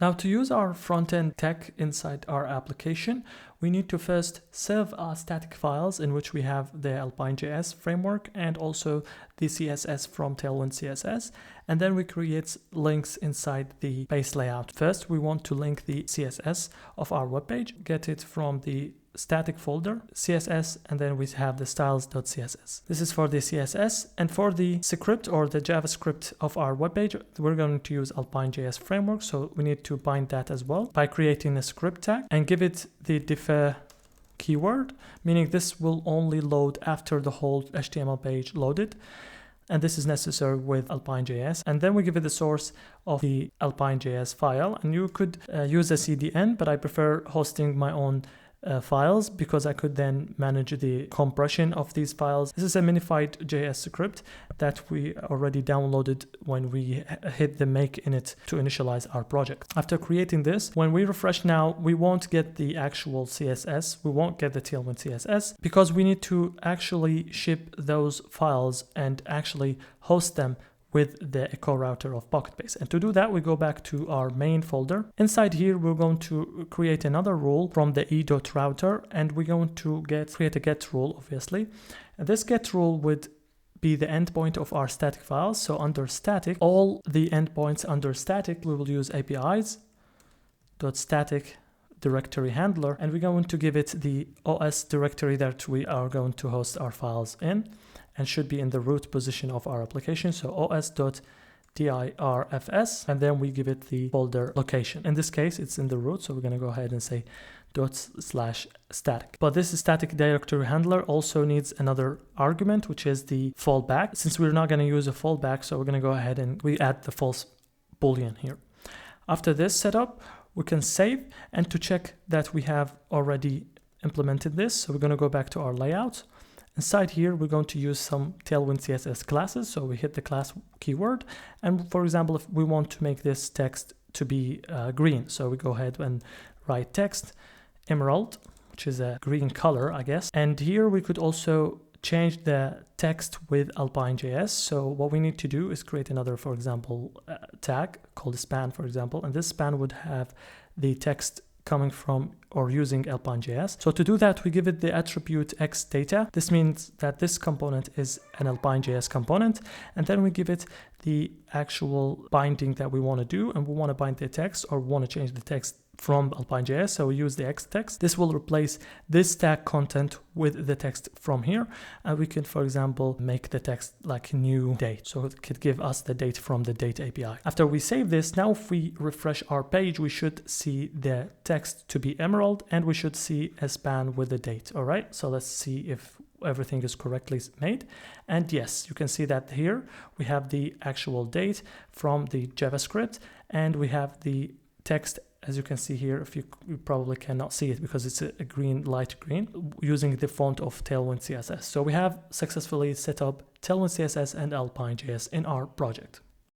Now, to use our front-end tech inside our application, we need to first save our static files in which we have the AlpineJS framework and also the CSS from TailwindCSS. And then we create links inside the base layout. First, we want to link the CSS of our web page, get it from the static folder, CSS, and then we have the styles.css. This is for the CSS, and for the script or the JavaScript of our web page, we're going to use AlpineJS framework, so we need to bind that as well by creating a script tag and give it the defer keyword, meaning this will only load after the whole HTML page loaded. And this is necessary with AlpineJS. And then we give it the source of the AlpineJS file, and you could use a CDN, but I prefer hosting my own files because I could then manage the compression of these files. This is a minified JS script that we already downloaded when we hit the make init to initialize our project. After creating this, when we refresh now, we won't get the actual CSS. We won't get the Tailwind CSS because we need to actually ship those files and actually host them with the echo router of Pocketbase. And to do that, we go back to our main folder. Inside here, we're going to create another rule from the e.router, and we're going to create a get rule, obviously. And this get rule would be the endpoint of our static files. So under static, all the endpoints under static, we will use APIs.static directory handler, and we're going to give it the OS directory that we are going to host our files in, and should be in the root position of our application. So os.dirfs, and then we give it the folder location. In this case, it's in the root, so we're going to go ahead and say /static. But this static directory handler also needs another argument, which is the fallback. Since we're not going to use a fallback, so we're going to go ahead and we add the false boolean here. After this setup, we can save, and to check that we have already implemented this, so we're going to go back to our layout. Inside here, we're going to use some Tailwind CSS classes. So we hit the class keyword. And for example, if we want to make this text to be green, so we go ahead and write text emerald, which is a green color, I guess. And here we could also change the text with AlpineJS. So what we need to do is create another, for example, tag called span, for example. And this span would have the text coming from or using AlpineJS. So to do that, we give it the attribute xData. This means that this component is an AlpineJS component, and then we give it the actual binding that we want to do, and we want to bind the text or want to change the text from AlpineJS, so we use the xText. This will replace this tag content with the text from here, and we can, for example, make the text like new date, so it could give us the date from the date API. After we save this, now if we refresh our page, we should see the text to be emerald, and we should see a span with the date. All right, so let's see if everything is correctly made. And yes, you can see that here we have the actual date from the JavaScript, and we have the text, as you can see here. If you probably cannot see it because it's a green, light green, using the font of Tailwind CSS. So we have successfully set up Tailwind CSS and AlpineJS in our project.